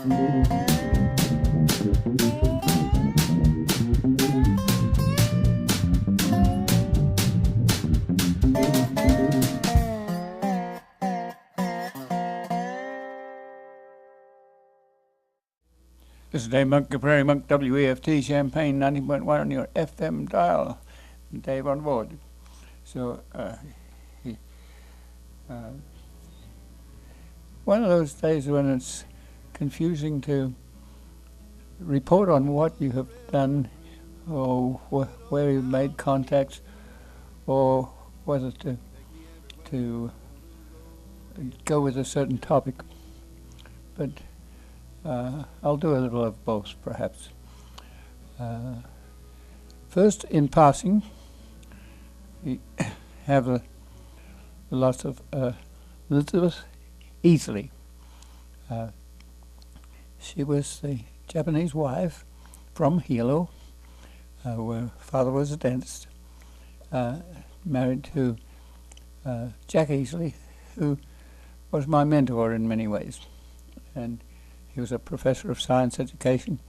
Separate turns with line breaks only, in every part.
This is Dave Monk of Prairie Monk, WEFT, Champaign 90.1 on your FM dial. Dave on board. So, one of those days when it's confusing to report on what you have done, or where you've made contacts, or whether to go with a certain topic. But I'll do a little of both, perhaps. First, in passing, we have the loss of Elizabeth Easley. She was the Japanese wife from Hilo, where father was a dentist, married to Jack Easley, who was my mentor in many ways. And he was a professor of science education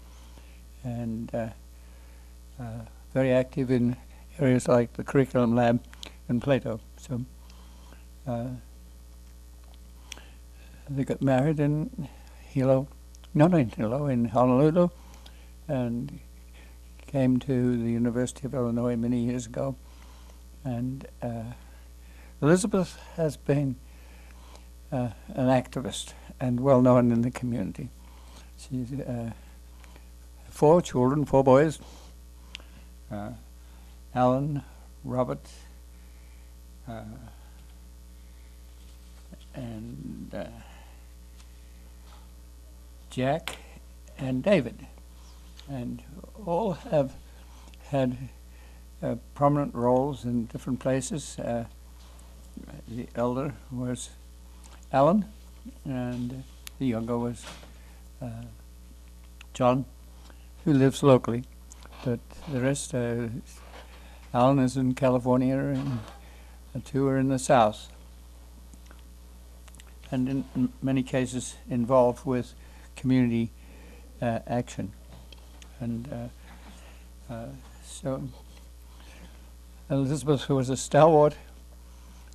and very active in areas like the curriculum lab and Plato. So they got married in Hilo, not in Hilo, in Honolulu, and came to the University of Illinois many years ago. And Elizabeth has been an activist and well known in the community. She's 4 children, 4 boys, Alan, Robert, and Jack and David, and all have had prominent roles in different places. The elder was Alan, and the younger was John, who lives locally, but the rest, Alan is in California, and the 2 are in the South, and in many cases involved with community action. And so Elizabeth was a stalwart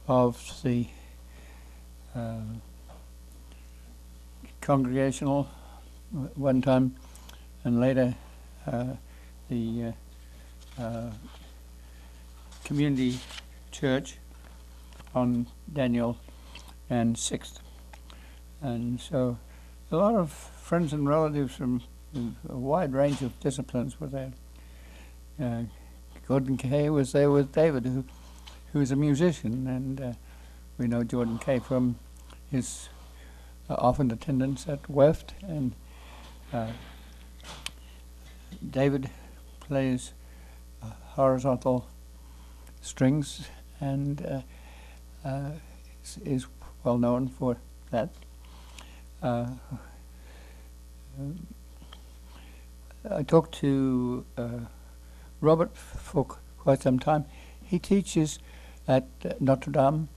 of the congregational one time, and later the community church on Daniel and 6th. And so a lot of friends and relatives from a wide range of disciplines were there. Gordon Kay was there with David, who is a musician, and we know Jordan Kay from his often attendance at WEFT, and David plays horizontal strings and is well known for that. I talked to Robert for quite some time. He teaches at Notre Dame,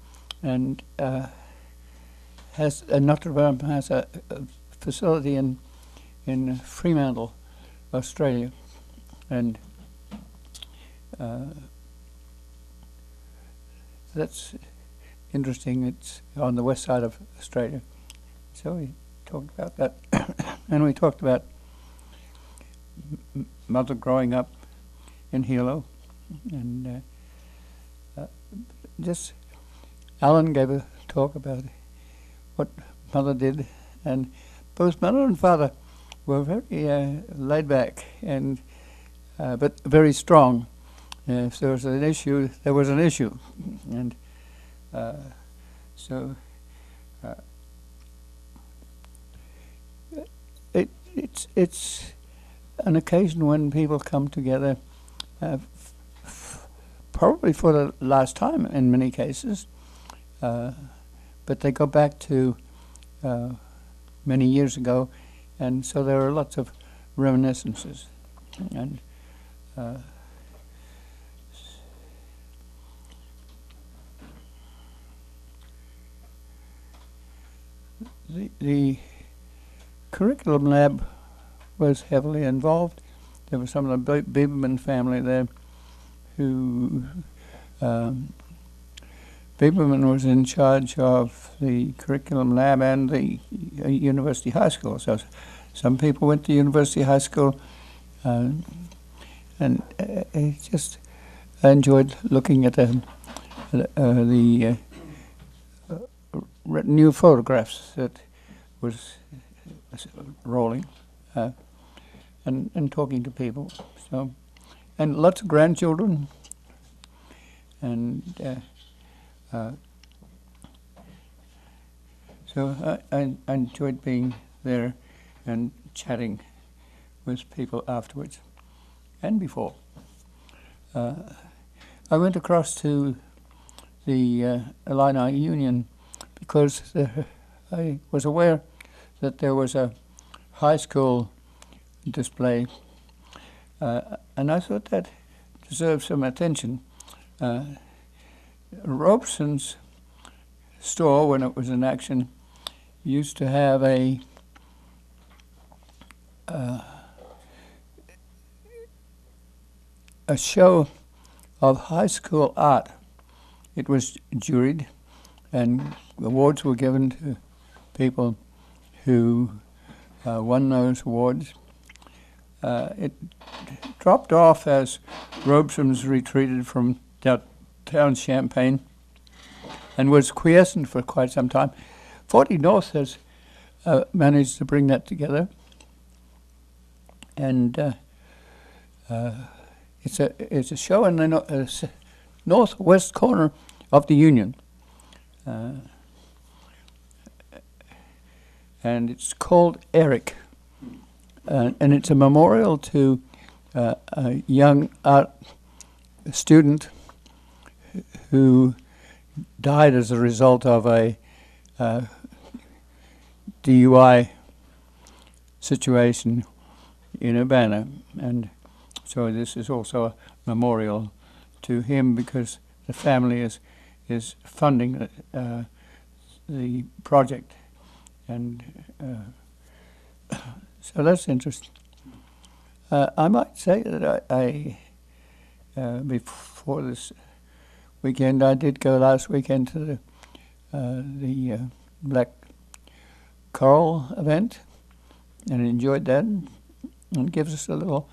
and Notre Dame has a facility in Fremantle, Australia, and that's interesting. It's on the west side of Australia. So we talked about that, and we talked about mother growing up in Hilo, and just Alan gave a talk about what mother did, and both mother and father were very laid back and but very strong. If there was an issue, there was an issue, and so it's an occasion when people come together, probably for the last time in many cases, but they go back to many years ago, and so there are lots of reminiscences. And the curriculum lab was heavily involved. There was some of the Biberman family there who Biberman was in charge of the curriculum lab and the university high school. So some people went to university high school, and I just enjoyed looking at the new photographs that was rolling, and talking to people. So, and lots of grandchildren, and so I enjoyed being there and chatting with people afterwards and before. I went across to the Illini Union because I was aware that there was a high school display, and I thought that deserved some attention. Robeson's store, when it was in action, used to have a show of high school art. It was juried, and awards were given to people who won those awards. It dropped off as Robeson's retreated from downtown Champaign and was quiescent for quite some time. 40 North has managed to bring that together, and it's a show in the northwest corner of the Union, and it's called Eric, and it's a memorial to a young art student who died as a result of a DUI situation in Urbana, and so this is also a memorial to him because the family is funding the project, and so that's interesting. I might say that I before this weekend, I did go last weekend to the Black Coral event and enjoyed that, and it gives us a little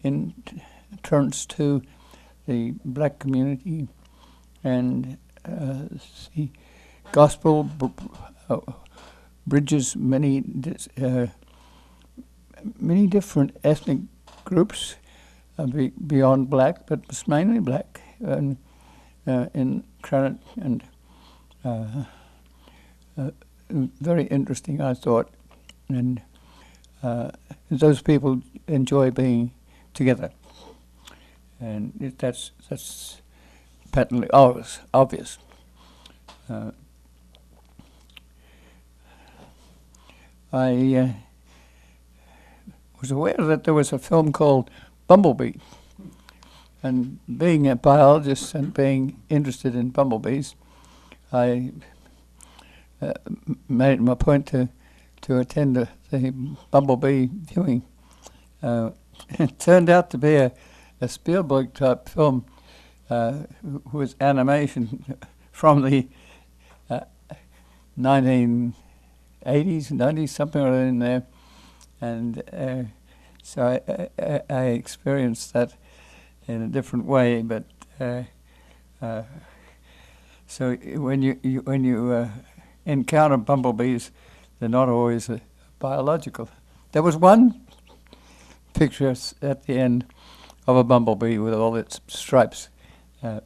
entrance to the black community, and the gospel bridges many different ethnic groups beyond black, but it's mainly black in Cranit, and very interesting, I thought, and those people enjoy being together, and that's patently obvious. I was aware that there was a film called Bumblebee, and being a biologist and being interested in bumblebees, I made it my point to attend the Bumblebee viewing. It turned out to be a Spielberg type film with animation from the 1980s, 90s, something or other in there, and so I experienced that in a different way. But so when you encounter bumblebees, they're not always biological. There was one picture at the end of a bumblebee with all its stripes, but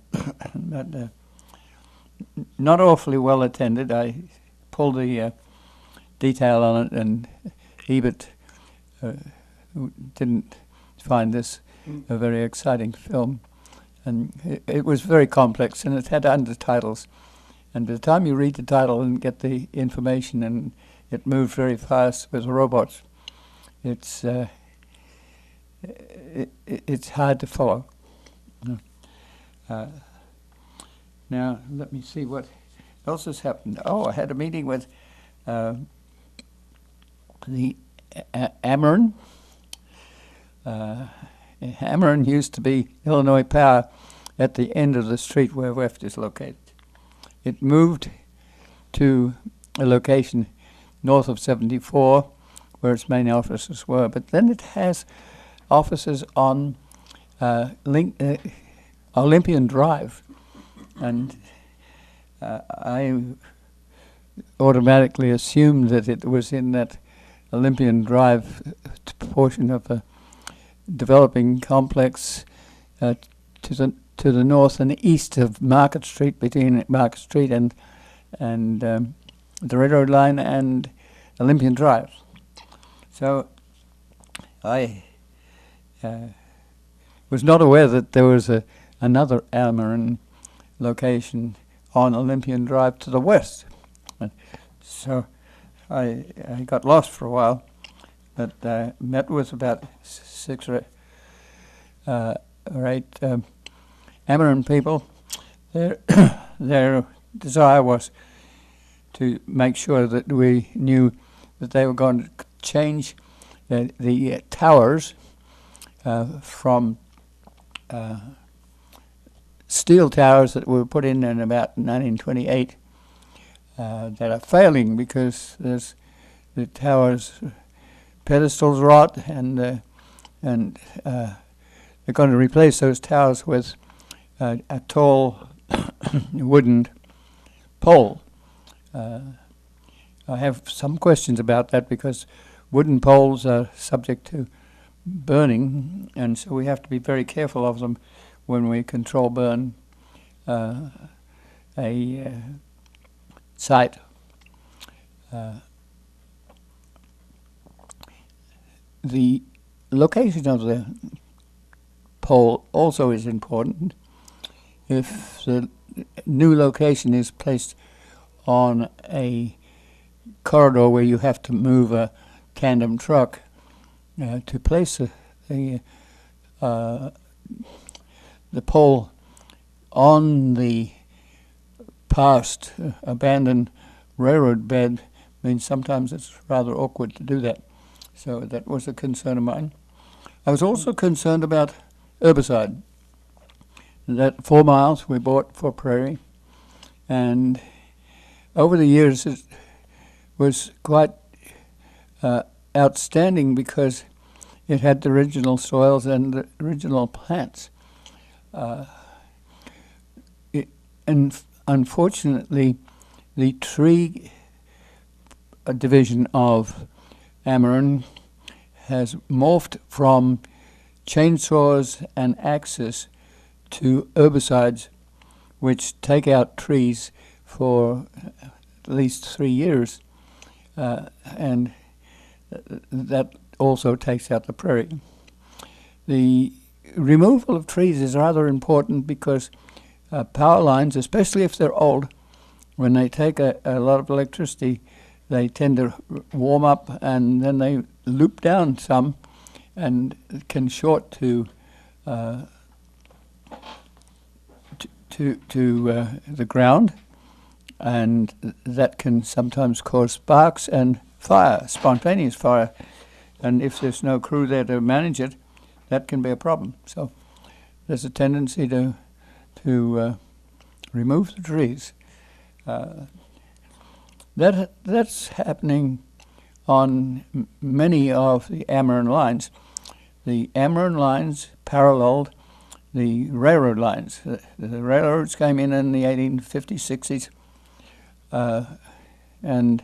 not awfully well attended. I pulled the detail on it, and Ebert didn't find this a very exciting film, and it was very complex, and it had undertitles, and by the time you read the title and get the information, and it moved very fast with robots, it's hard to follow. Now let me see what else has happened. Oh, I had a meeting with the Ameren. Ameren used to be Illinois Power at the end of the street where WEFT is located. It moved to a location north of 74 where its main offices were, but then it has offices on Olympian Drive, and I automatically assumed that it was in that Olympian Drive portion of the developing complex to the north and east of Market Street, between Market Street and the railroad line and Olympian Drive. So I was not aware that there was another Ameren location on Olympian Drive to the west. So I got lost for a while, but met with about 6 or 8 Ameren people. Their desire was to make sure that we knew that they were going to change the towers from steel towers that were put in about 1928 that are failing because there's the towers pedestals rot, and they're going to replace those towers with a tall wooden pole. I have some questions about that because wooden poles are subject to burning, and so we have to be very careful of them when we control burn a site. The location of the pole also is important. If the new location is placed on a corridor where you have to move a tandem truck, to place the pole on the past abandoned railroad bed means sometimes it's rather awkward to do that. So that was a concern of mine. I was also concerned about herbicide. That 4 miles we bought for Prairie, and over the years it was quite outstanding because it had the original soils and the original plants. And unfortunately, the tree division of Ameren has morphed from chainsaws and axes to herbicides, which take out trees for at least 3 years, and that also takes out the prairie. The removal of trees is rather important because power lines, especially if they're old, when they take a lot of electricity, they tend to warm up and then they loop down some and can short to the ground, and that can sometimes cause sparks and fire, spontaneous fire. And if there's no crew there to manage it, that can be a problem. So there's a tendency to remove the trees. That's happening on many of the Ameren lines. The Ameren lines paralleled the railroad lines. The railroads came in the 1850s, 60s, and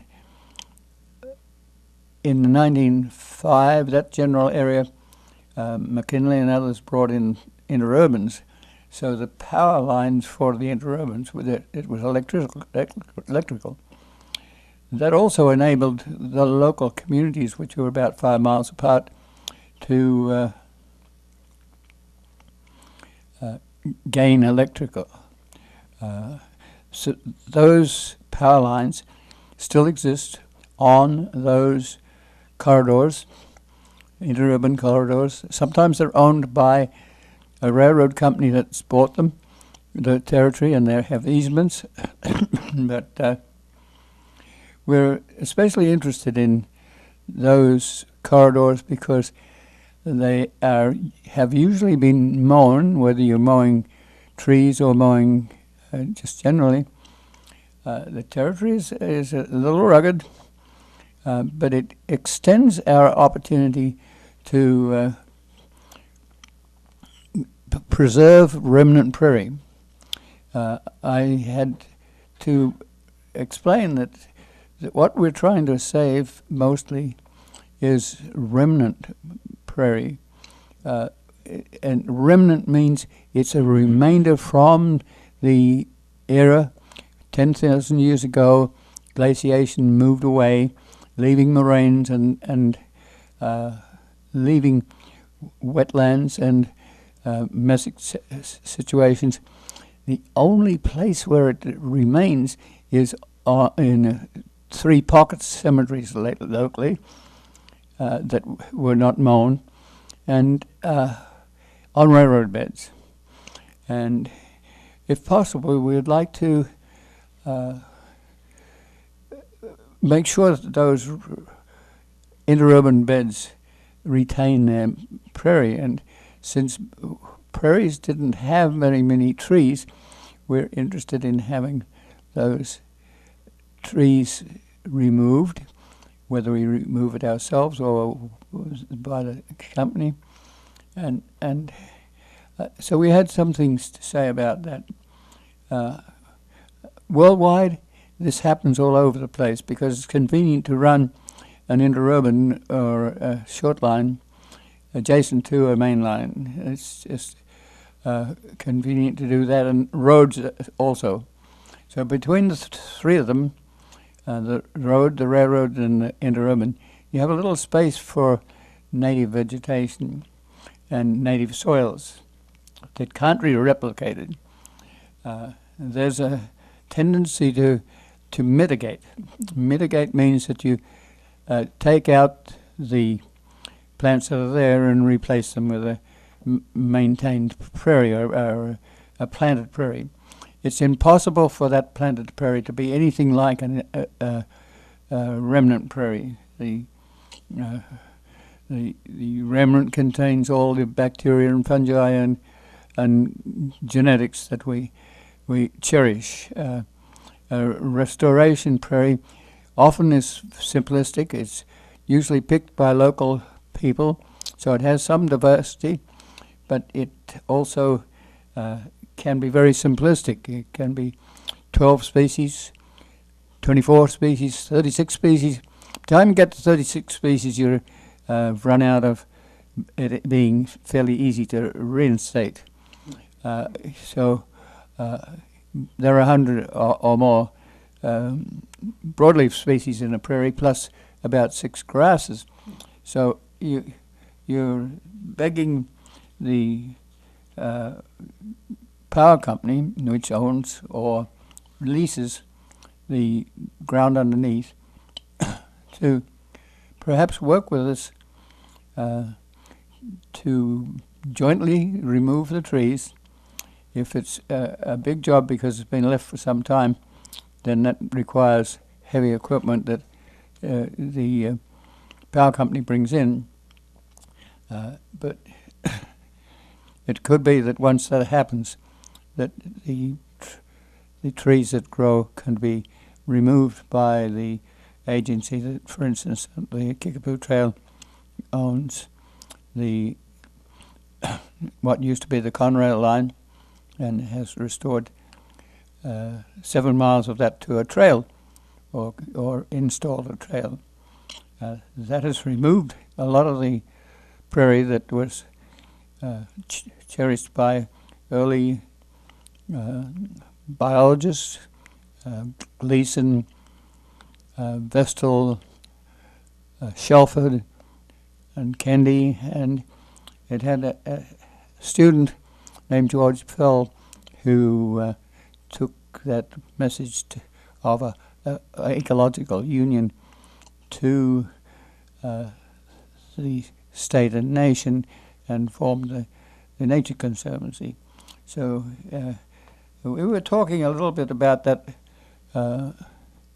in 1905, that general area, McKinley and others brought in interurbans. So the power lines for the interurbans, it was electrical. That also enabled the local communities, which were about 5 miles apart, to gain electrical. So those power lines still exist on those corridors, interurban corridors. Sometimes they're owned by a railroad company that's bought them, the territory, and they have easements. But we're especially interested in those corridors because they have usually been mown, whether you're mowing trees or mowing just generally. The territory is a little rugged, but it extends our opportunity to preserve remnant prairie. I had to explain that what we're trying to save mostly is remnant prairie. And remnant means it's a remainder from the era 10,000 years ago. Glaciation moved away, leaving moraines and leaving wetlands and mesic situations. The only place where it remains is in 3 pocket cemeteries locally that were not mown, and on railroad beds. And if possible, we would like to make sure that those interurban beds retain their prairie. And since prairies didn't have many trees, we're interested in having those trees removed, whether we remove it ourselves or by the company. And so we had some things to say about that. Worldwide, this happens all over the place because it's convenient to run an interurban or a short line adjacent to a main line. It's just convenient to do that, and roads also. So between the 3 of them, the road, the railroad, and the interurban, you have a little space for native vegetation and native soils that can't be replicated. There's a tendency to mitigate. Mitigate means that you take out the plants that are there and replace them with a maintained prairie or a planted prairie. It's impossible for that planted prairie to be anything like a remnant prairie. The remnant contains all the bacteria and fungi and genetics that we cherish. A restoration prairie often is simplistic. It's usually picked by local people, so it has some diversity, but it also can be very simplistic. It can be 12 species, 24 species, 36 species. By the time you get to 36 species, you've run out of it being fairly easy to reinstate. So there are 100 or more broadleaf species in a prairie, plus about 6 grasses. So you're begging the power company, which owns or leases the ground underneath, to perhaps work with us to jointly remove the trees. If it's a big job because it's been left for some time, then that requires heavy equipment that the power company brings in. But it could be that once that happens, that the trees that grow can be removed by the agency that, for instance, the Kickapoo Trail owns the what used to be the Conrail line and has restored 7 miles of that to a trail, or installed a trail. That has removed a lot of the prairie that was cherished by early biologists, Gleason, Vestal, Shelford, and Kendi, and it had a student named George Fell who took that message of a ecological union to the state and nation and formed the Nature Conservancy. So we were talking a little bit about that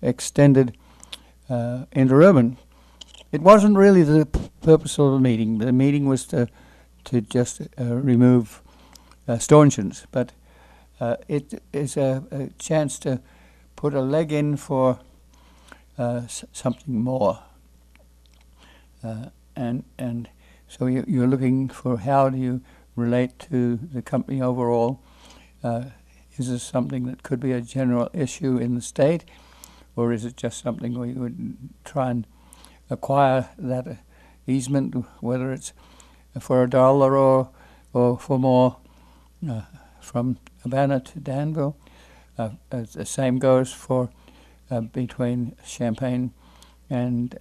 extended interurban. It wasn't really the purpose of the meeting. The meeting was to just remove stanchions, but it is a chance to put a leg in for something more. And so you're looking for how do you relate to the company overall. Is this something that could be a general issue in the state, or is it just something where you would try and acquire that easement, whether it's for $1 or for more, from Urbana to Danville? The same goes for between Champaign and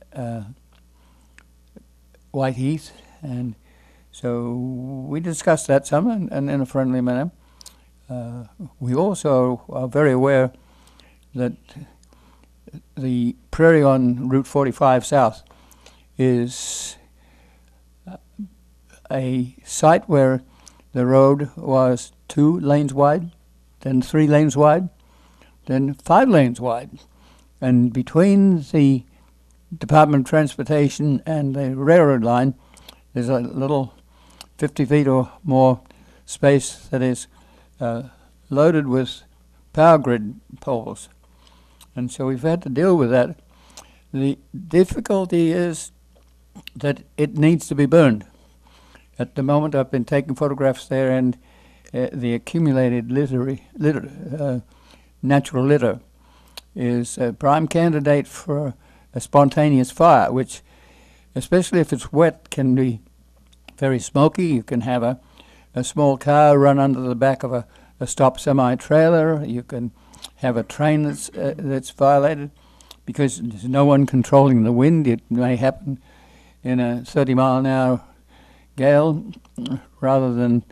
Whiteheath, and so we discussed that some and in a friendly manner. We also are very aware that the prairie on Route 45 South is a site where the road was 2 lanes wide, then 3 lanes wide, then 5 lanes wide. And between the Department of Transportation and the railroad line, there's a little 50 feet or more space that is loaded with power grid poles. And so we've had to deal with that. The difficulty is that it needs to be burned. At the moment, I've been taking photographs there, and the accumulated natural litter is a prime candidate for a spontaneous fire, which, especially if it's wet, can be very smoky. You can have a small car run under the back of a stopped semi-trailer. You can have a train that's violated because there's no one controlling the wind. It may happen in a 30-mile-an-hour gale rather than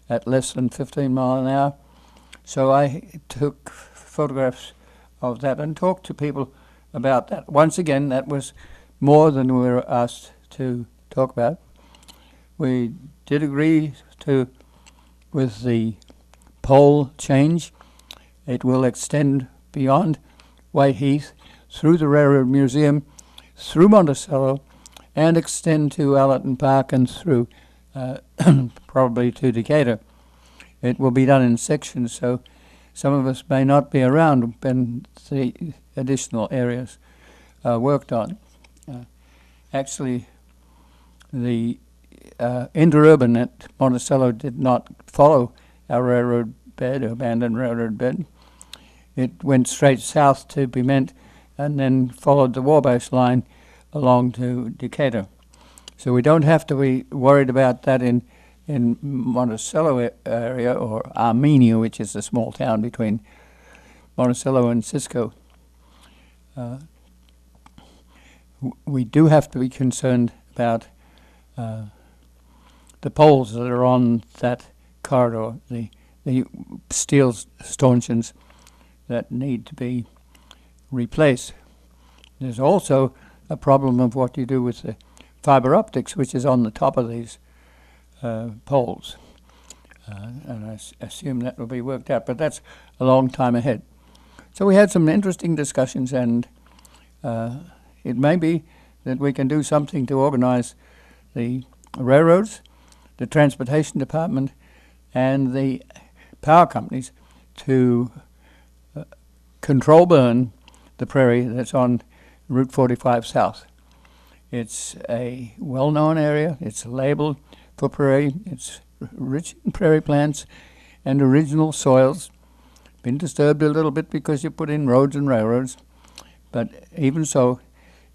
at less than 15 miles an hour. So I took photographs of that and talked to people about that. Once again, that was more than we were asked to talk about. We did agree with the pole change. It will extend beyond Whiteheath, through the Railroad Museum, through Monticello, and extend to Allerton Park and through probably to Decatur. It will be done in sections, so some of us may not be around when the additional areas worked on. Actually, the interurban at Monticello did not follow our railroad bed, abandoned railroad bed. It went straight south to Bement and then followed the Wabash line along to Decatur. So we don't have to be worried about that in Monticello area, or Armenia, which is a small town between Monticello and Cisco. We do have to be concerned about the poles that are on that corridor, the steel stanchions that need to be replaced. There's also a problem of what you do with the fiber optics, which is on the top of these poles. And I assume that will be worked out, but that's a long time ahead. So we had some interesting discussions, and it may be that we can do something to organize the railroads, the transportation department, and the power companies to control burn the prairie that's on Route 45 South. It's a well-known area. It's labeled for prairie. It's rich in prairie plants and original soils. Been disturbed a little bit because you put in roads and railroads, but even so,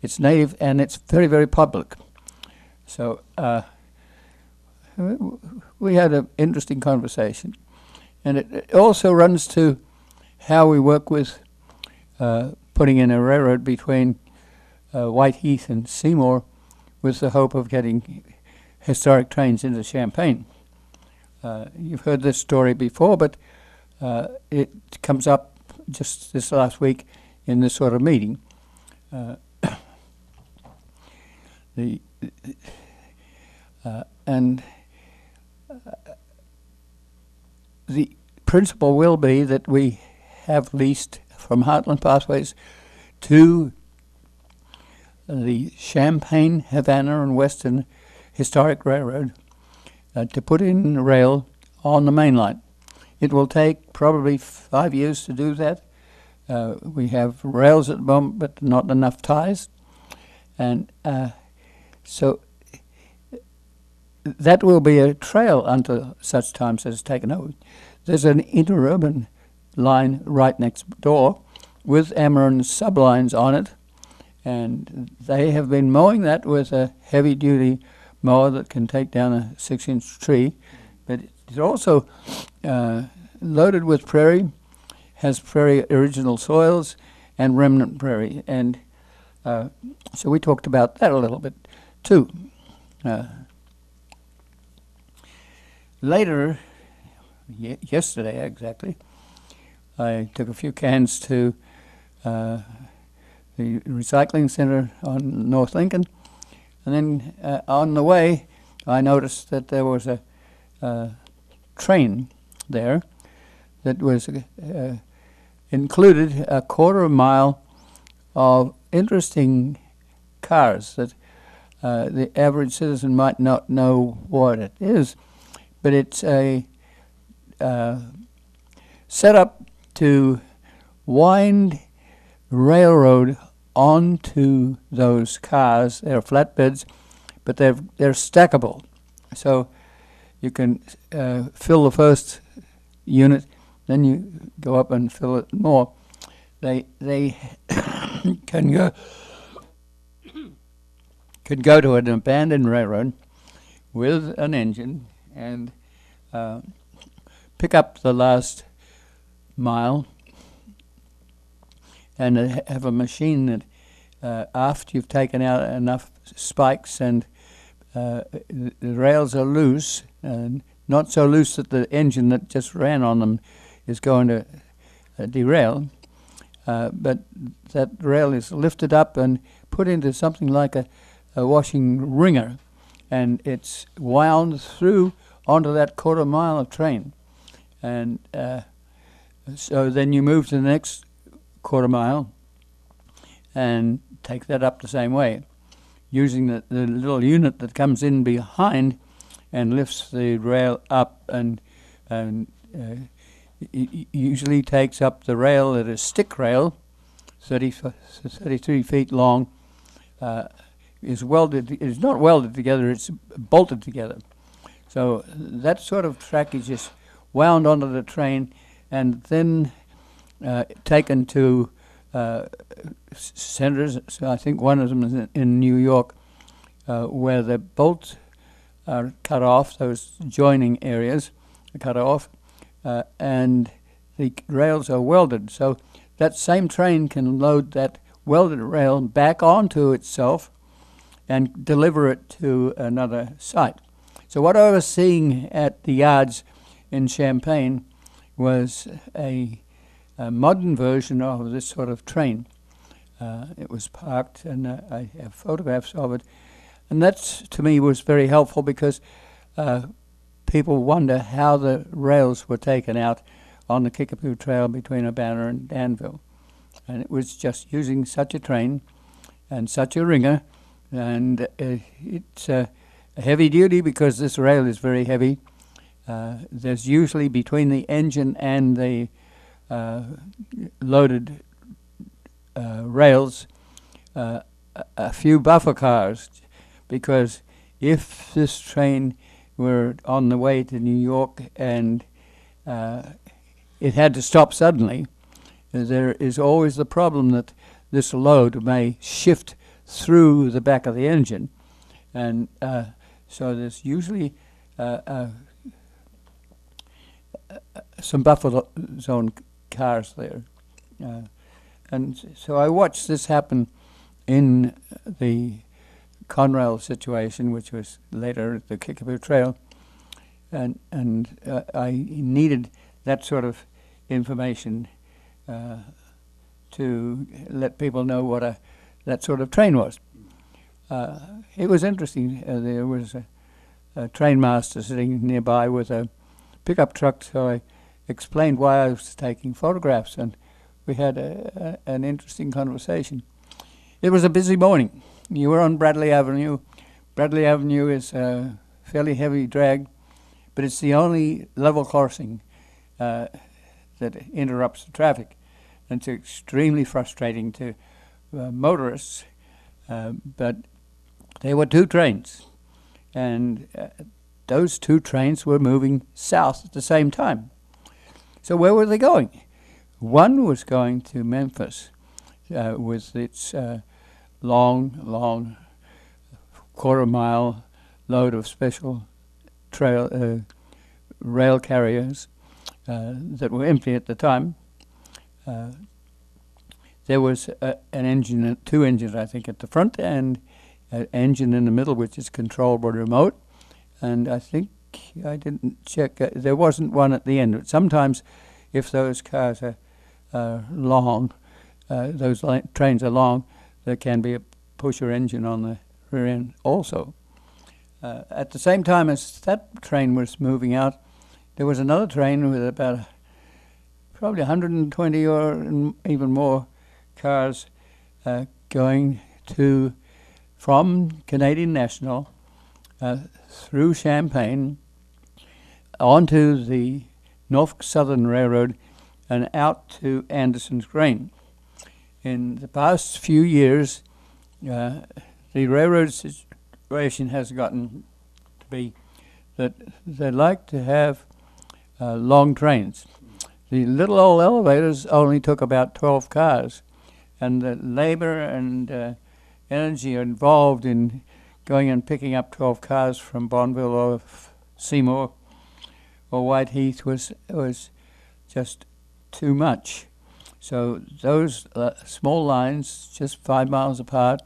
it's native and it's very, very public. So we had an interesting conversation, and it also runs to how we work with putting in a railroad between Whiteheath and Seymour with the hope of getting historic trains into Champaign. You've heard this story before, but it comes up just this last week in this sort of meeting. The principle will be that we have leased from Heartland Pathways to the Champaign, Havana, and Western Historic Railroad to put in a rail on the main line. It will take probably 5 years to do that. We have rails at the moment, but not enough ties. And so that will be a trail until such times as it's taken over. There's an interurban line right next door with Ameren sublines on it, and they have been mowing that with a heavy-duty mower that can take down a 6-inch tree. But it's also loaded with prairie, has prairie original soils and remnant prairie. And so we talked about that a little bit too. Later, yesterday exactly, I took a few cans to the recycling center on North Lincoln, and then on the way I noticed that there was a train there that was included a quarter of a mile of interesting cars that the average citizen might not know what it is, but it's a set up to wind railroad onto those cars. They're flatbeds, but they're stackable. So you can fill the first unit, then you go up and fill it more. They can go to an abandoned railroad with an engine and pick up the last mile, and have a machine that after you've taken out enough spikes and the rails are loose, and not so loose that the engine that just ran on them is going to derail, but that rail is lifted up and put into something like a washing wringer, and it's wound through onto that quarter mile of train. And so then you move to the next quarter mile and take that up the same way, using the little unit that comes in behind and lifts the rail up, and usually takes up the rail that is stick rail, 33 feet long, is welded. It's not welded together, it's bolted together. So that sort of track is just wound onto the train and then taken to centers. So I think one of them is in New York, where the bolts are cut off, those joining areas are cut off, and the rails are welded. So that same train can load that welded rail back onto itself and deliver it to another site. So what I was seeing at the yards in Champaign was a modern version of this sort of train. It was parked, and I have photographs of it. And that, to me, was very helpful because people wonder how the rails were taken out on the Kickapoo Trail between Urbana and Danville. And it was just using such a train and such a ringer, and it's heavy duty because this rail is very heavy. There's usually between the engine and the loaded rails a few buffer cars, because if this train were on the way to New York and it had to stop suddenly, there is always the problem that this load may shift through the back of the engine, and so there's usually some buffer zone cars there. And so I watched this happen in the Conrail situation, which was later the Kickapoo Trail, and I needed that sort of information to let people know what that sort of train was. It was interesting. There was a train master sitting nearby with a pickup truck, so I explained why I was taking photographs, and we had an interesting conversation. It was a busy morning. you were on Bradley Avenue. Bradley Avenue is a fairly heavy drag, but it's the only level crossing that interrupts the traffic. And it's extremely frustrating to motorists, but there were two trains, and those two trains were moving south at the same time. So where were they going? One was going to Memphis with its long quarter-mile load of special rail carriers that were empty at the time. There was an engine, two engines, I think, at the front, and an engine in the middle, which is controlled by remote. And I think, I didn't check, there wasn't one at the end. But sometimes, if those cars are long, those trains are long, there can be a pusher engine on the rear end also. At the same time as that train was moving out, there was another train with about probably 120 or even more cars going from Canadian National through Champaign onto the Norfolk Southern Railroad and out to Anderson's Grain. In the past few years, the railroad situation has gotten to be that they like to have long trains. The little old elevators only took about 12 cars, and the labor and energy involved in going and picking up 12 cars from Bonneville or Seymour or Whiteheath was just too much. So those small lines, just 5 miles apart,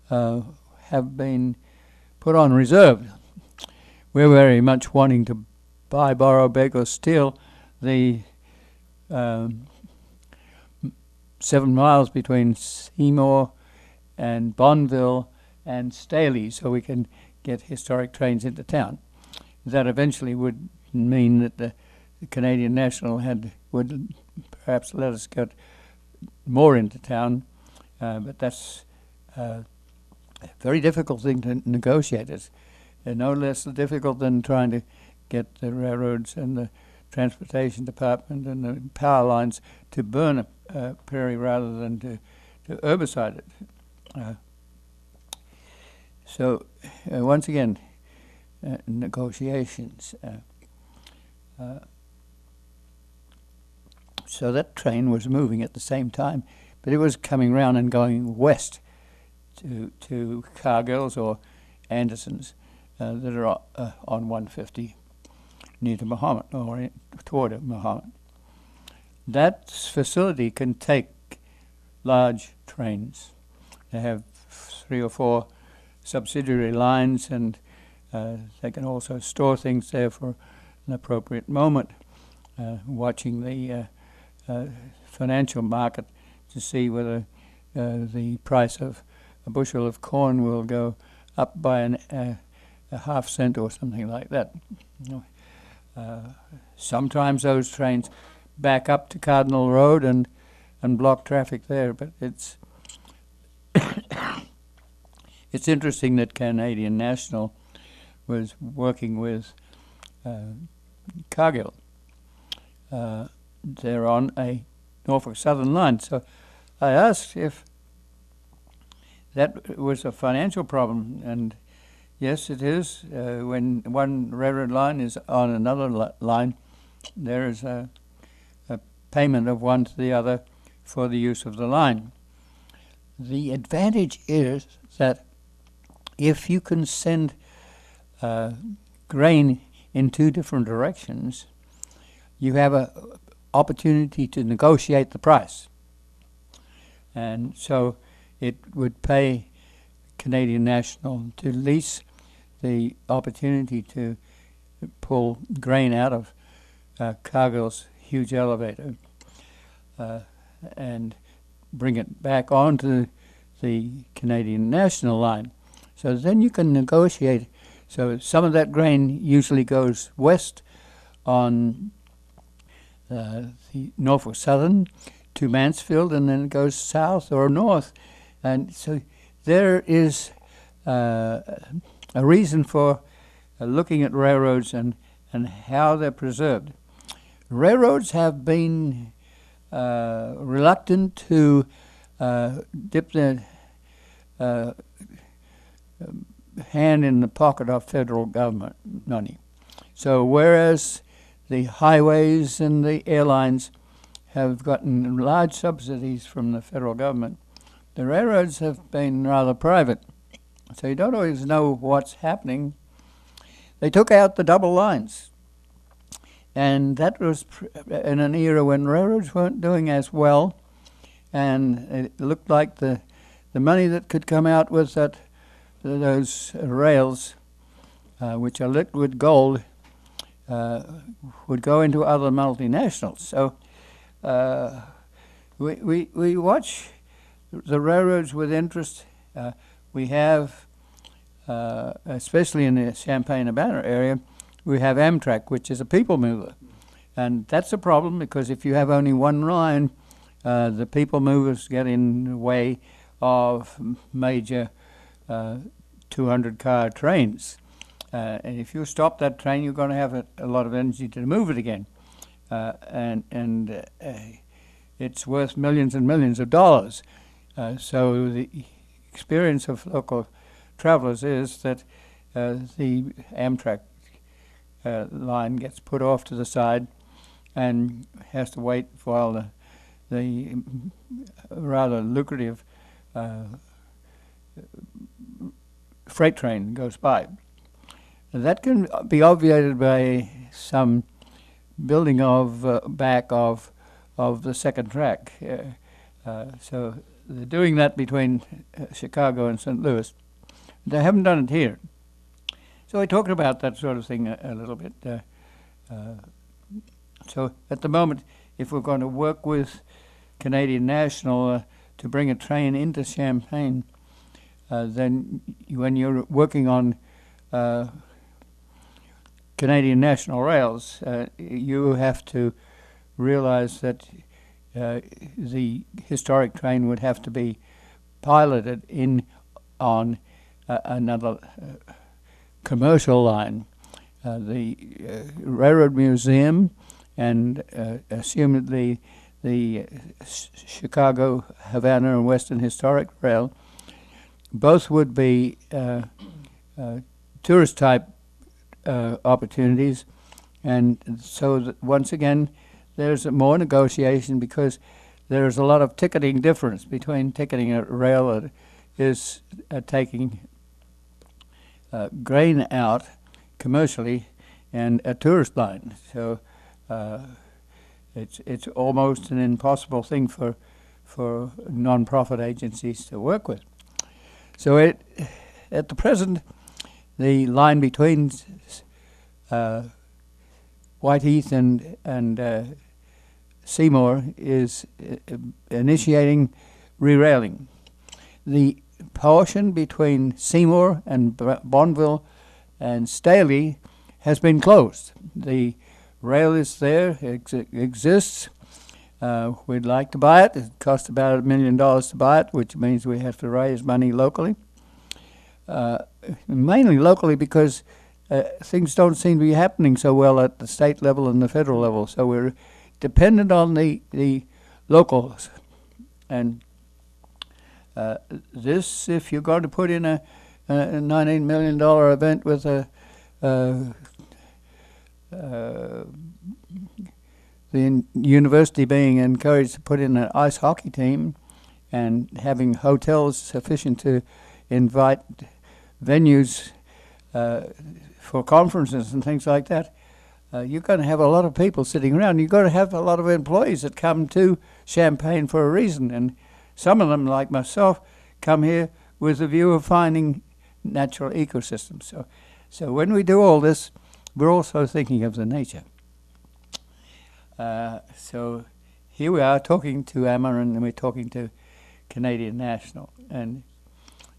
have been put on reserve. We're very much wanting to buy, borrow, beg, or steal the 7 miles between Seymour and Bonneville and Staley, so we can get historic trains into town. That eventually would mean that the Canadian National would perhaps let us get more into town, but that's a very difficult thing to negotiate. It's no less difficult than trying to get the railroads and the transportation department and the power lines to burn a prairie rather than to herbicide it. So once again, negotiations. So that train was moving at the same time, but it was coming round and going west to Cargill's or Anderson's that are on 150 near to Mahomet or toward Mahomet. That facility can take large trains. They have 3 or 4 subsidiary lines, and they can also store things there for an appropriate moment, watching the financial market to see whether the price of a bushel of corn will go up by a half cent or something like that. Sometimes those trains back up to Cardinal Road and block traffic there, but it's it's interesting that Canadian National was working with Cargill. They're on a Norfolk Southern line, so I asked if that was a financial problem, and yes, it is. When one railroad line is on another line, there is a payment of one to the other for the use of the line. The advantage is that if you can send grain in 2 different directions, you have an opportunity to negotiate the price. And so it would pay Canadian National to lease the opportunity to pull grain out of Cargill's huge elevator and bring it back onto the Canadian National line. So then you can negotiate. So some of that grain usually goes west on the Norfolk Southern to Mansfield, and then it goes south or north. And so there is a reason for looking at railroads and how they're preserved. Railroads have been reluctant to dip their hand in the pocket of federal government money. So whereas the highways and the airlines have gotten large subsidies from the federal government, the railroads have been rather private. So you don't always know what's happening. They took out the double lines. And that was in an era when railroads weren't doing as well. And it looked like the money that could come out with those rails, which are liquid gold, would go into other multinationals. So we watch the railroads with interest. We have, especially in the Champaign-Urbana area, we have Amtrak, which is a people mover. And that's a problem because if you have only one line, the people movers get in the way of major 200-car trains. And if you stop that train, you're going to have a lot of energy to move it again. And it's worth millions and millions of dollars. So the experience of local travelers is that the Amtrak line gets put off to the side and has to wait while the rather lucrative freight train goes by. That can be obviated by some building of back of the second track. So they're doing that between Chicago and St. Louis. They haven't done it here. So I talked about that sort of thing a little bit. So at the moment, if we're going to work with Canadian National to bring a train into Champaign, then when you're working on Canadian National Rails, you have to realize that the historic train would have to be piloted in on another commercial line. The Railroad Museum and assumedly the Chicago, Havana, and Western Historic Rail both would be tourist-type opportunities, and so that once again there's more negotiation because there's a lot of ticketing difference between ticketing a rail that is taking grain out commercially and a tourist line. So it's almost an impossible thing for non-profit agencies to work with. So at the present, the line between Whiteheath and Seymour is initiating re-railing. The portion between Seymour and Bonneville and Staley has been closed. The rail is there, exists. We'd like to buy it. It costs about $1 million to buy it, which means we have to raise money locally. Mainly locally because things don't seem to be happening so well at the state level and the federal level. So we're dependent on the locals. And this, if you're going to put in a $19 million event with the university being encouraged to put in an ice hockey team and having hotels sufficient to invite venues for conferences and things like that, you're going to have a lot of people sitting around. You're going to have a lot of employees that come to Champaign for a reason, and some of them, like myself, come here with a view of finding natural ecosystems. So when we do all this, we're also thinking of the nature. So here we are talking to Ameren, and we're talking to Canadian National, and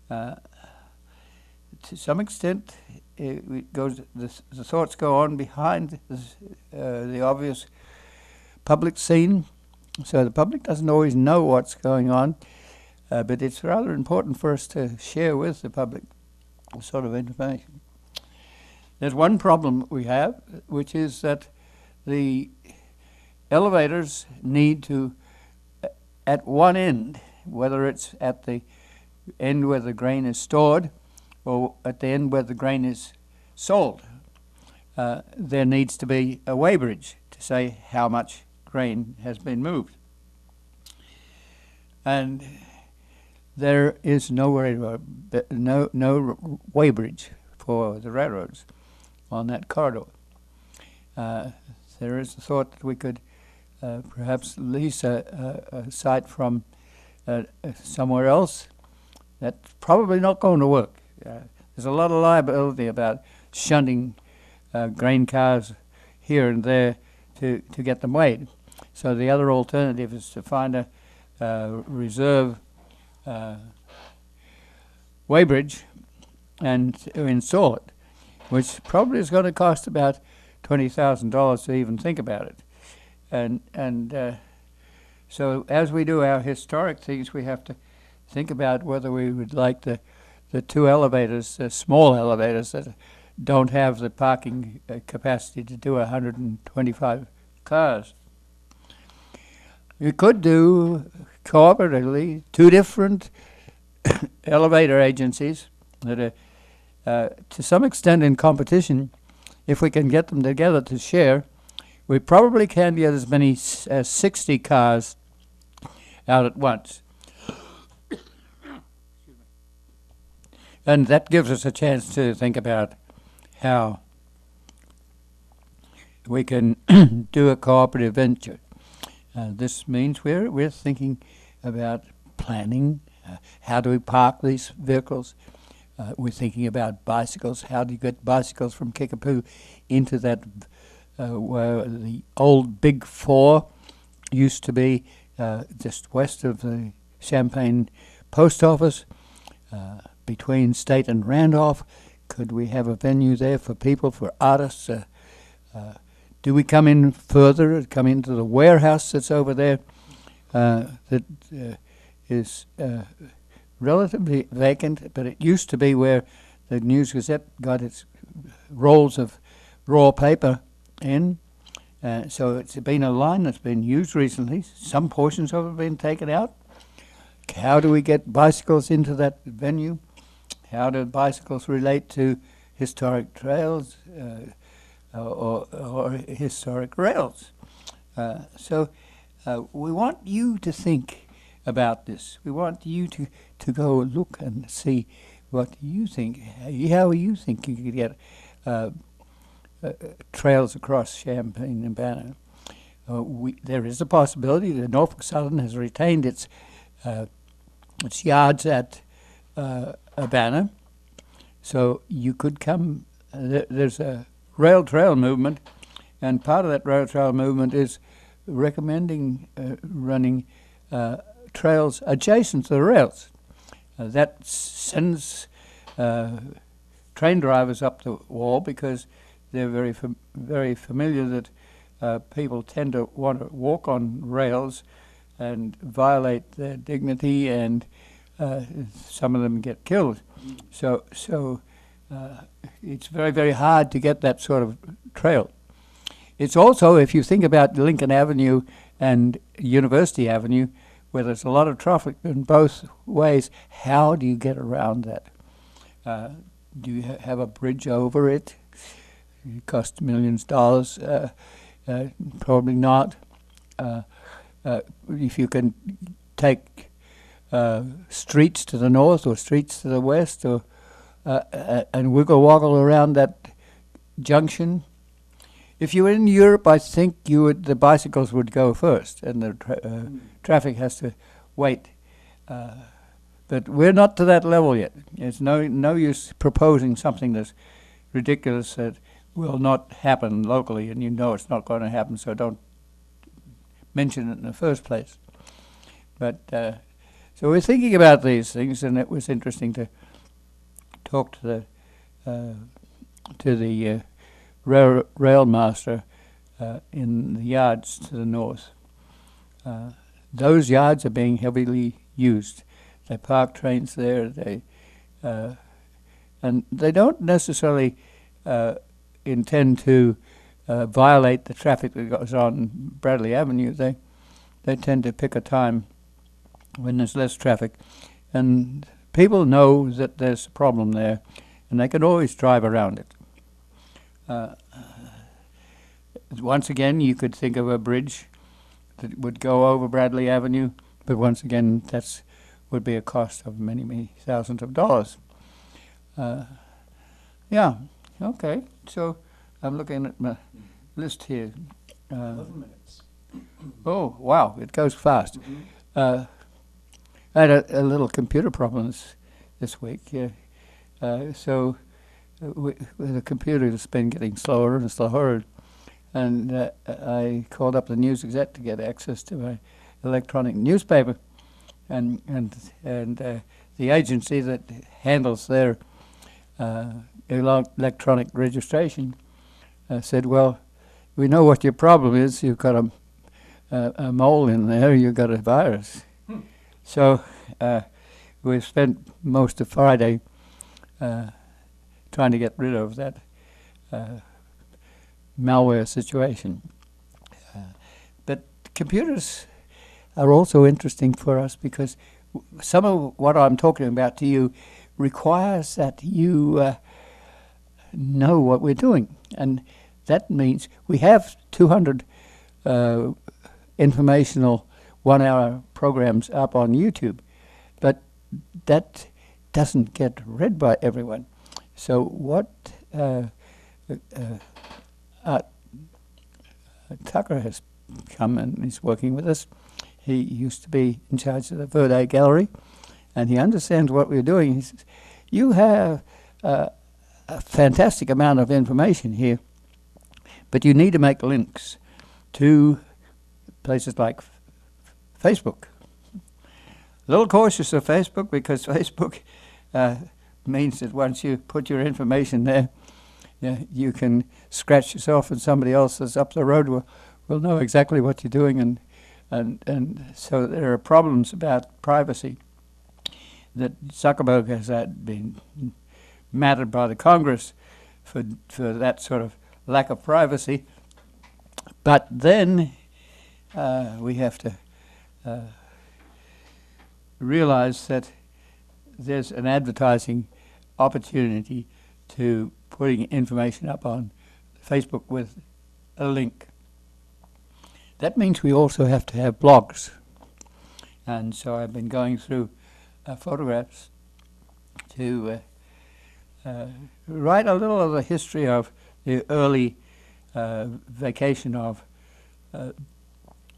to some extent, it goes. The thoughts go on behind the obvious public scene, so the public doesn't always know what's going on. but it's rather important for us to share with the public this sort of information. There's one problem we have, which is that the elevators need to, at one end, whether it's at the end where the grain is stored or at the end where the grain is sold, there needs to be a weighbridge to say how much grain has been moved. And there is no weighbridge for the railroads on that corridor. There is the thought that we could perhaps lease a site from somewhere else. That's probably not going to work. There's a lot of liability about shunting grain cars here and there to get them weighed. So the other alternative is to find a reserve weighbridge and to install it, which probably is going to cost about $20,000 to even think about it. And so as we do our historic things, we have to think about whether we would like the two elevators, the small elevators that don't have the parking capacity to do 125 cars. You could do cooperatively two different elevator agencies that are to some extent in competition. If we can get them together to share, we probably can get as many as 60 cars out at once. And that gives us a chance to think about how we can do a cooperative venture. This means we're thinking about planning. How do we park these vehicles? We're thinking about bicycles. How do you get bicycles from Kickapoo into that where the old Big Four used to be, just west of the Champaign post office, between State and Randolph? Could we have a venue there for people, for artists? Do we come in further, come into the warehouse that's over there that is relatively vacant, but it used to be where the News Gazette got its rolls of raw paper in. So it's been a line that's been used recently. Some portions of it have been taken out. How do we get bicycles into that venue? How do bicycles relate to historic trails or historic rails? So we want you to think about this. We want you to go look and see what you think. How you think you could get trails across Champaign and Banner. There is a possibility that Norfolk Southern has retained its yards at Banner, so you could come. There's a rail trail movement, and part of that rail trail movement is recommending running trails adjacent to the rails. That sends train drivers up the wall because they're very familiar that people tend to want to walk on rails and violate their dignity, and some of them get killed. So it's very, very hard to get that sort of trail. It's also, if you think about Lincoln Avenue and University Avenue, where there's a lot of traffic in both ways, how do you get around that? Do you have a bridge over it? It costs millions of dollars. Probably not. If you can take streets to the north or streets to the west, or and wiggle-woggle around that junction. If you were in Europe, I think the bicycles would go first, and the traffic has to wait. But we're not to that level yet. It's no use proposing something that's ridiculous that will not happen locally, and you know it's not going to happen, so don't mention it in the first place. But so we're thinking about these things, and it was interesting to talk to the rail master in the yards to the north. Those yards are being heavily used. They park trains there. And they don't necessarily intend to violate the traffic that goes on Bradley Avenue. They tend to pick a time when there's less traffic, and people know that there's a problem there, and they can always drive around it. Once again, you could think of a bridge that would go over Bradley Avenue, but once again, that would be a cost of many, many thousands of dollars. Yeah, okay. So I'm looking at my list here.
11 minutes.
Oh, wow, it goes fast. I had a little computer problem this week. So the computer has been getting slower and slower, and I called up the News Gazette to get access to my electronic newspaper, and the agency that handles their electronic registration said, well, we know what your problem is. You've got a mole in there. You've got a virus. So we spent most of Friday trying to get rid of that malware situation. But computers are also interesting for us because some of what I'm talking about to you requires that you know what we're doing. And that means we have 200 informational 1-hour programs up on YouTube, but that doesn't get read by everyone. So what Tucker has come and he's working with us. He used to be in charge of the Verde Gallery, and he understands what we're doing. He says, you have a fantastic amount of information here, but you need to make links to places like Facebook. A little cautious of Facebook because Facebook means that once you put your information there, you can scratch yourself and somebody else that's up the road will know exactly what you're doing, and so there are problems about privacy that Zuckerberg has been mattered by the Congress for that sort of lack of privacy. But then we have to realize that there's an advertising opportunity to putting information up on Facebook with a link. That means we also have to have blogs. And so I've been going through photographs to write a little of the history of the early vacation of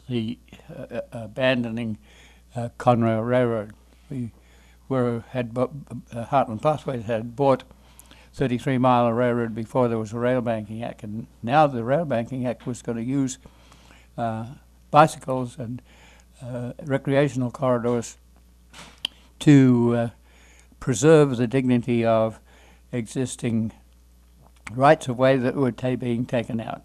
the abandoning Conrail Railroad. We Heartland Pathways had bought 33-mile railroad before there was a Rail Banking Act, and now the Rail Banking Act was going to use bicycles and recreational corridors to preserve the dignity of existing rights of way that were being taken out.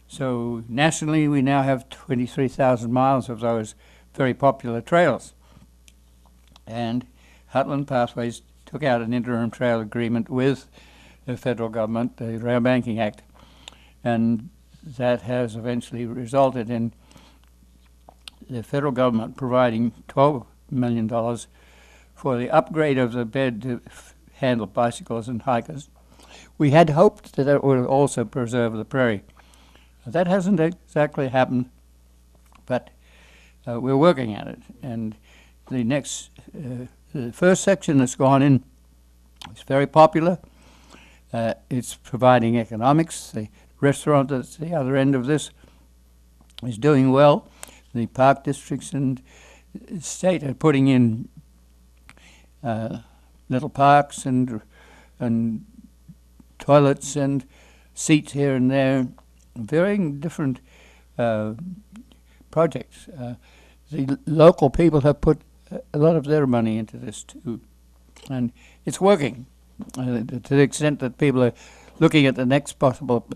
So nationally, we now have 23,000 miles of those very popular trails. And Heartland Pathways took out an interim trail agreement with the federal government, the Rail Banking Act, and that has eventually resulted in the federal government providing $12 million for the upgrade of the bed to handle bicycles and hikers. We had hoped that it would also preserve the prairie. That hasn't exactly happened, but we're working at it. And the first section that's gone in is very popular. It's providing economics. The restaurant that's the other end of this is doing well. The park districts and state are putting in little parks and toilets and seats here and there, varying different projects. The local people have put a lot of their money into this too, and it's working to the extent that people are looking at the next possible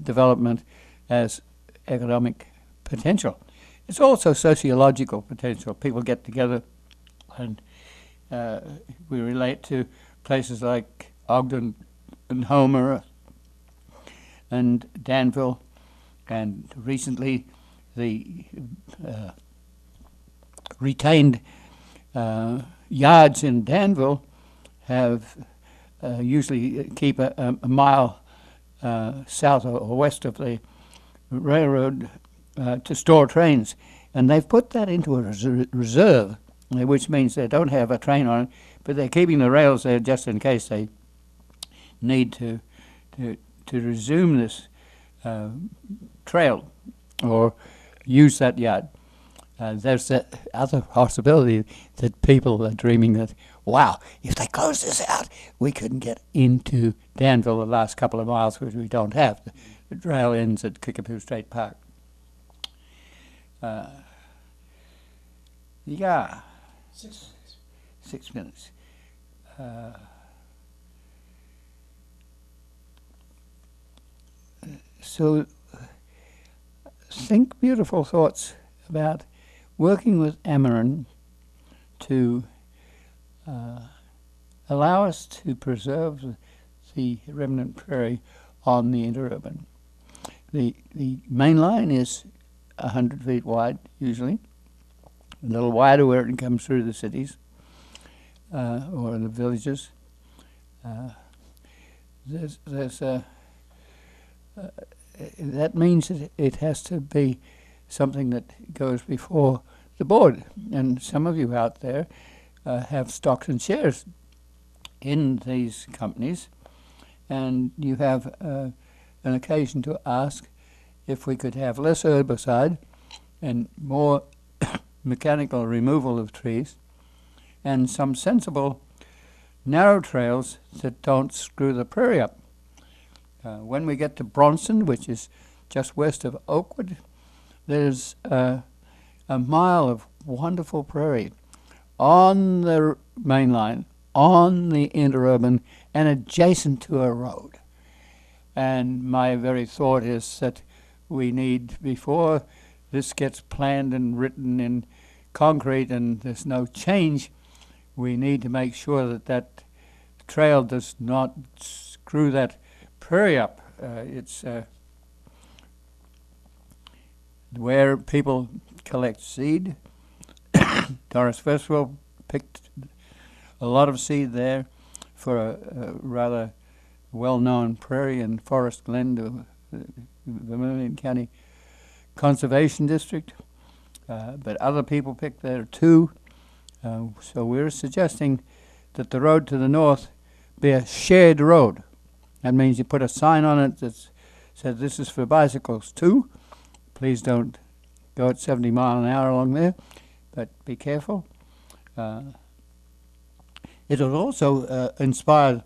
development as economic potential. It's also sociological potential. People get together and we relate to places like Ogden and Homer and Danville, and recently the retained yards in Danville have usually keep a mile south or west of the railroad to store trains, and they've put that into a reserve, which means they don't have a train on it, but they're keeping the rails there just in case they need to resume this trail or use that yard. There's the other possibility that people are dreaming that, wow, if they close this out, we couldn't get into Danville the last couple of miles, which we don't have. The trail ends at Kickapoo State Park. Yeah.
6 minutes.
6 minutes. So think beautiful thoughts about working with Ameren to allow us to preserve the remnant prairie on the interurban. The main line is 100 feet wide, usually, a little wider where it comes through the cities or the villages. That means that it has to be something that goes before the board. And some of you out there have stocks and shares in these companies, and you have an occasion to ask if we could have less herbicide and more mechanical removal of trees and some sensible narrow trails that don't screw the prairie up. When we get to Bronson, which is just west of Oakwood, there's a mile of wonderful prairie on the main line, on the interurban, and adjacent to a road. And my very thought is that we need, before this gets planned and written in concrete and there's no change, we need to make sure that that trail does not screw that prairie up. It's where people collect seed. Doris Festival picked a lot of seed there for a rather well-known prairie and forest glen to Vermilion County Conservation District, but other people picked there too. So we're suggesting that the road to the north be a shared road. That means you put a sign on it that says this is for bicycles too. Please don't go at 70 miles an hour along there, but be careful. It'll also inspire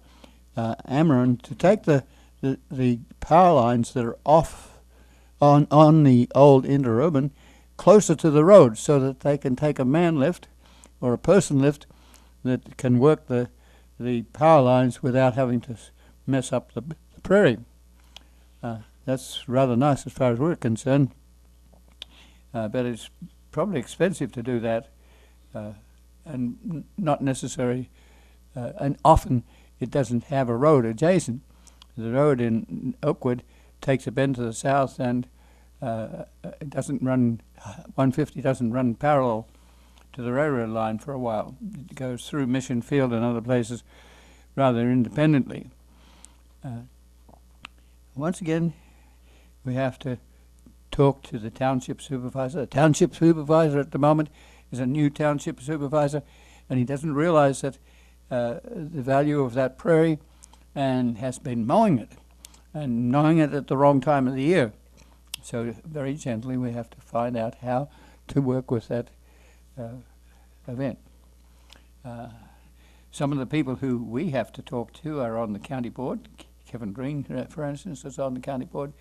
Ameren to take the power lines that are off on the old interurban closer to the road so that they can take a man lift or a person lift that can work the power lines without having to mess up the prairie. That's rather nice as far as we're concerned, but it's probably expensive to do that and not necessary, and often it doesn't have a road adjacent. The road in Oakwood takes a bend to the south, and it doesn't run, 150 doesn't run parallel to the railroad line for a while. It goes through Mission Field and other places rather independently. Once again, we have to talk to the township supervisor. The township supervisor at the moment is a new township supervisor, and he doesn't realize that the value of that prairie and has been mowing it at the wrong time of the year. So very gently we have to find out how to work with that event. Some of the people who we have to talk to are on the county board. Kevin Green, for instance, is on the county board.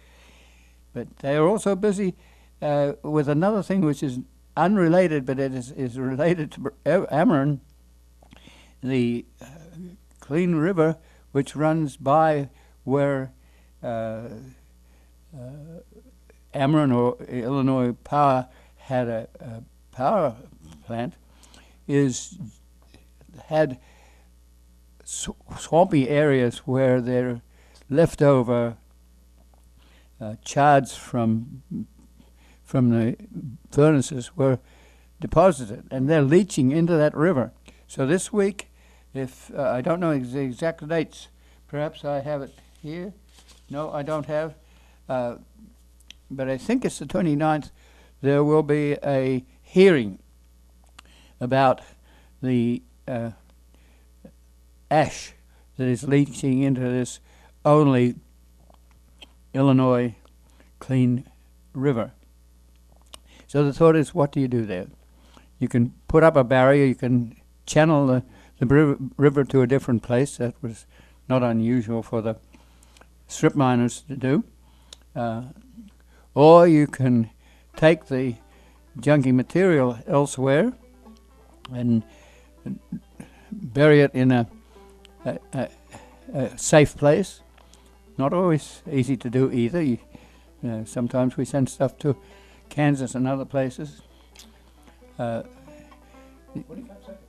But they are also busy with another thing which is unrelated, but it is related to Ameren, the Clean River, which runs by where Ameren or Illinois Power had a power plant. had swampy areas where their leftover chards from the furnaces were deposited, and they're leaching into that river. So this week, if I don't know the exact dates, perhaps I have it here. No, I don't have. But I think it's the 29th. There will be a hearing about the ash that is leaching into this only Illinois clean river. So the thought is, what do you do there? You can put up a barrier, you can channel the river to a different place. That was not unusual for the strip miners to do. Or you can take the junky material elsewhere and bury it in a safe place. Not always easy to do either. Sometimes we send stuff to Kansas and other places.
45 seconds.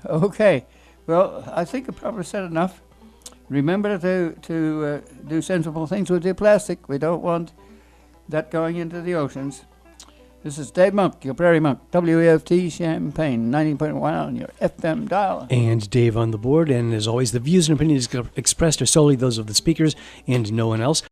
Okay. Well, I think I probably said enough. Remember to do sensible things with your plastic. We don't want that going into the oceans. This is Dave Monk, your Prairie Monk, WEFT Champaign, 90.1 on your FM dial.
And Dave on the board, and as always, the views and opinions expressed are solely those of the speakers and no one else.